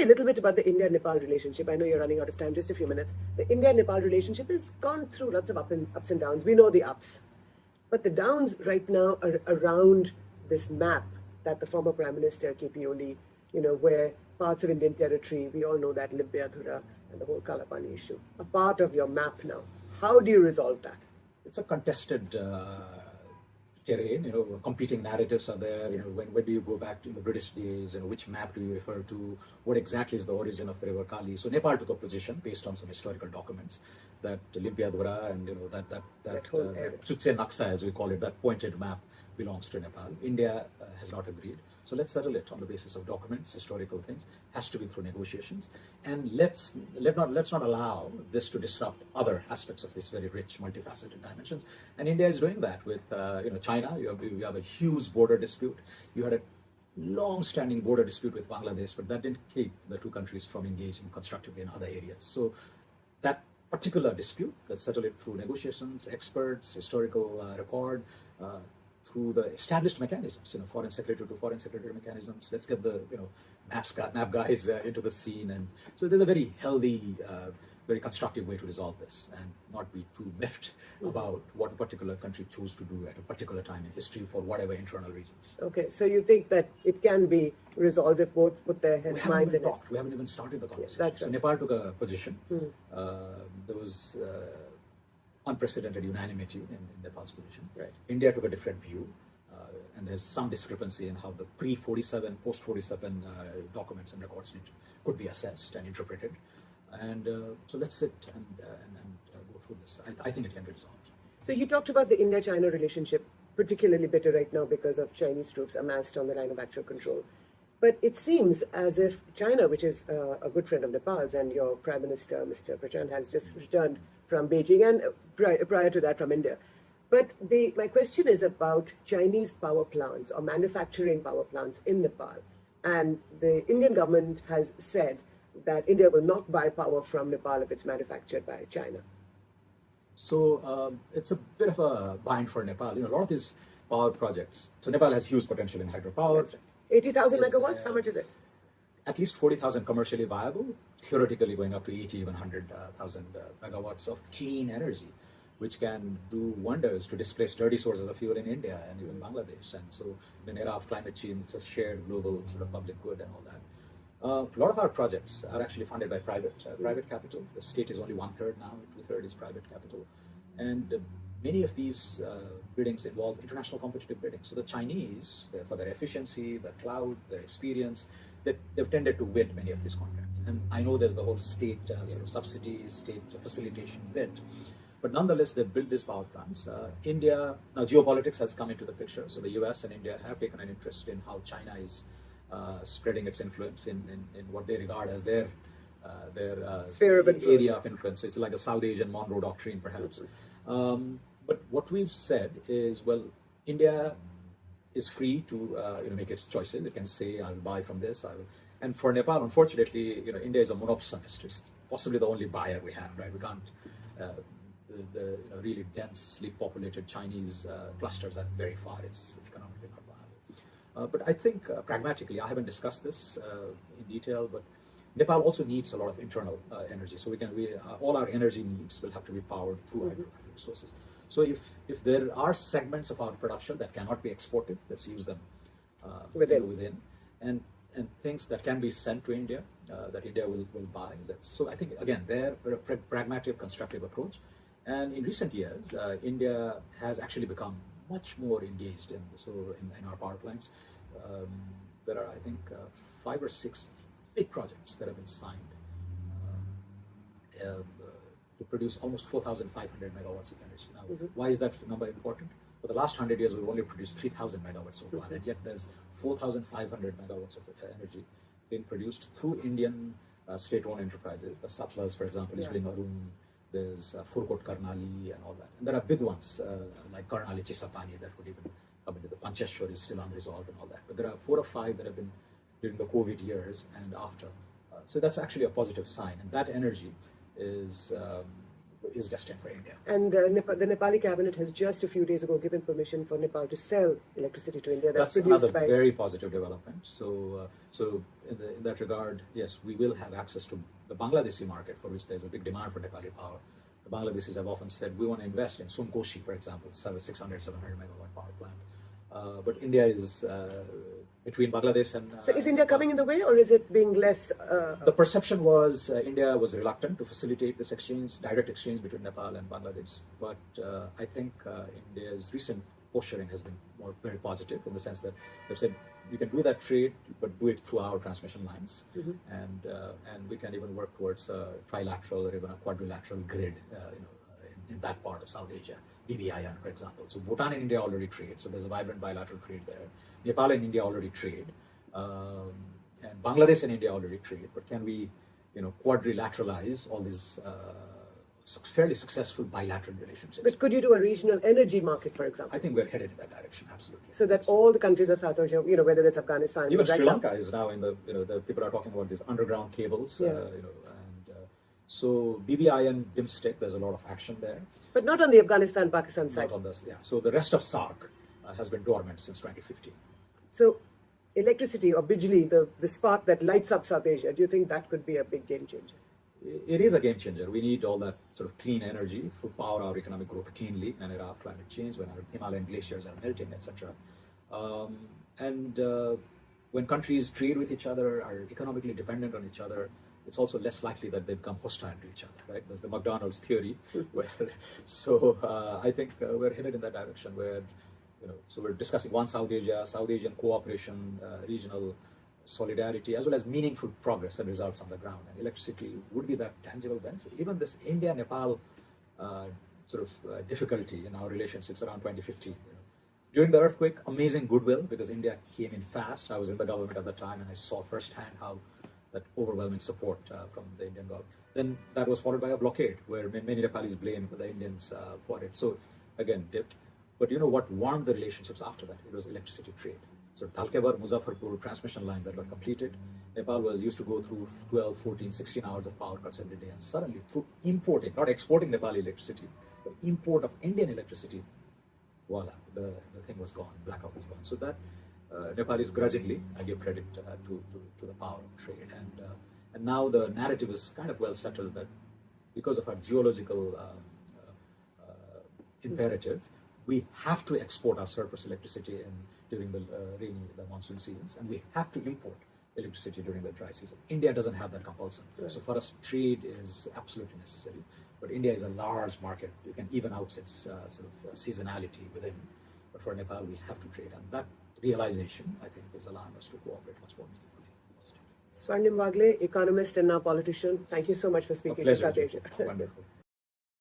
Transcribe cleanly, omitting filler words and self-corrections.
A little bit about the India-Nepal relationship. I know you're running out of time, just a few minutes. The India-Nepal relationship has gone through lots of ups and downs. We know the ups. But the downs right now are around this map that the former Prime Minister, KP Oli, where parts of Indian territory, we all know that, Libya-Dhura and the whole Kalapani issue, a part of your map now. How do you resolve that? It's a contested terrain, competing narratives are there. When do you go back to the British days? Which map do you refer to? What exactly is the origin of the river Kali? So Nepal took a position based on some historical documents that Libya-Dhura and that Chutse Naksa, as we call it, that pointed map belongs to Nepal. India has not agreed. So let's settle it on the basis of documents, historical things. Has to be through negotiations, and let's not allow this to disrupt other aspects of this very rich, multifaceted dimensions. And India is doing that with China. You have a huge border dispute. You had a long-standing border dispute with Bangladesh, but that didn't keep the two countries from engaging constructively in other areas. So that particular dispute, let's settle it through negotiations, experts, historical record. Through the established mechanisms, foreign secretary to foreign secretary mechanisms. Let's get the map guys into the scene, and so there's a very healthy, very constructive way to resolve this, and not be too miffed about what a particular country chose to do at a particular time in history for whatever internal reasons. Okay, so you think that it can be resolved if both put their minds in it? We haven't even started the conversation. That's right. So Nepal took a position. There was unprecedented unanimity in Nepal's position. Right. India took a different view, and there's some discrepancy in how the pre-47, post-47 documents and records could be assessed and interpreted. And so let's sit and go through this. I think it can be resolved. So you talked about the India-China relationship, particularly bitter right now because of Chinese troops amassed on the line of actual control. But it seems as if China, which is a good friend of Nepal's, and your Prime Minister, Mr. Prachand, has just returned from Beijing, and prior to that from India. But my question is about Chinese power plants or manufacturing power plants in Nepal. And the Indian government has said that India will not buy power from Nepal if it's manufactured by China. So it's a bit of a bind for Nepal. A lot of these power projects. So Nepal has huge potential in hydropower. 80,000 megawatts, how much is it? At least 40,000 commercially viable, theoretically going up to 80, even 100,000 megawatts of clean energy, which can do wonders to displace dirty sources of fuel in India and even Bangladesh. And so in an era of climate change, it's a shared global sort of public good and all that. A lot of our projects are actually funded by private capital. The state is only 1/3 now, 2/3 is private capital. And many of these biddings involve international competitive bidding. So the Chinese, for their efficiency, the cloud, their experience, they've tended to win many of these contracts. And I know there's the whole state sort of subsidies, state facilitation bit. But nonetheless, they've built these power plants. India, now geopolitics has come into the picture. So the US and India have taken an interest in how China is spreading its influence in what they regard as their sphere of influence. Area of influence. So it's like a South Asian Monroe Doctrine, perhaps. But what we've said is, well, India is free to make its choices. It can say, I'll buy from this. And for Nepal, unfortunately, India is a monopolist. It's possibly the only buyer we have, right? We can't. The really densely populated Chinese clusters are very far. It's economically not viable. But I think pragmatically, I haven't discussed this in detail, but Nepal also needs a lot of internal energy. So all our energy needs will have to be powered through hydrographic resources. So if there are segments of our production that cannot be exported, let's use them within. And things that can be sent to India, that India will buy. So I think, again, they're a pragmatic, constructive approach. And in recent years, India has actually become much more engaged in our power plants. There are, I think, 5 or 6 big projects that have been signed to produce almost 4,500 megawatts of energy. Now, why is that number important? For the last 100 years, we've only produced 3,000 megawatts so far, and yet there's 4,500 megawatts of energy being produced through Indian state-owned enterprises. The Satlas, for example, is doing Arun. There's Furkot Karnali and all that. And there are big ones like Karnali Chisapani that would even come into the Pancheshwar is still unresolved and all that. But there are 4 or 5 that have been during the COVID years and after. So that's actually a positive sign. And that energy is is destined for India. And the Nepali cabinet has just a few days ago given permission for Nepal to sell electricity to India. That's produced another by very positive development. So in that regard, yes, we will have access to the Bangladeshi market, for which there's a big demand for Nepali power. The Bangladeshis have often said, we want to invest in Sumkoshi, for example, 600, 700 megawatt power plant. But India is between Bangladesh and... So is India coming in the way, or is it being less... The perception was India was reluctant to facilitate this exchange, direct exchange between Nepal and Bangladesh. But I think India's recent posturing has been very positive, in the sense that they've said, you can do that trade, but do it through our transmission lines. Mm-hmm. And we can even work towards a trilateral or even a quadrilateral grid in that part of South Asia. BBIN, for example. So Bhutan and India already trade, so there's a vibrant bilateral trade there. Nepal and India already trade, and Bangladesh and India already trade. But can we, quadrilateralize all these fairly successful bilateral relationships? But could you do a regional energy market, for example? I think we're headed in that direction, absolutely. So that all the countries of South Asia, whether it's Afghanistan, even right Sri now, Lanka is now in the people are talking about these underground cables, Yeah. So BBIN, BIMSTEC, there's a lot of action there. but not on the Afghanistan-Pakistan side. Not on this, yeah. So the rest of SARC has been dormant since 2015. So electricity or bijli, the spark that lights up South Asia, do you think that could be a big game changer? It is a game changer. We need all that sort of clean energy to power our economic growth cleanly in an era of climate change, when our Himalayan glaciers are melting, etc. When countries trade with each other, are economically dependent on each other, it's also less likely that they become hostile to each other, right? There's the McDonald's theory. I think we're headed in that direction where, so we're discussing one South Asia, South Asian cooperation, regional solidarity, as well as meaningful progress and results on the ground. And electricity would be that tangible benefit. Even this India-Nepal difficulty in our relationships around 2015. During the earthquake, amazing goodwill, because India came in fast. I was in the government at the time, and I saw firsthand how that overwhelming support from the Indian government. Then that was followed by a blockade, where many Nepalis blamed the Indians for it. So again, dipped. But what warmed the relationships after that? It was electricity trade. So Talkebar, Muzaffarpur transmission line that were completed. Nepal was used to go through 12, 14, 16 hours of power cuts every day. And suddenly, through importing, not exporting Nepali electricity, but import of Indian electricity, voila, the thing was gone, blackout was gone. So that Nepalis grudgingly, I give credit to the power of trade. And now the narrative is kind of well settled that because of our geological imperative, we have to export our surplus electricity during the monsoon seasons, and we have to import electricity during the dry season. India doesn't have that compulsion. Right. So for us, trade is absolutely necessary. But India is a large market. You can even out its seasonality within. But for Nepal, we have to trade. And that realization, I think, is allowing us to cooperate much more meaningfully. Swranim Wagle, economist and now politician, thank you so much for speaking to South Asia. Wonderful.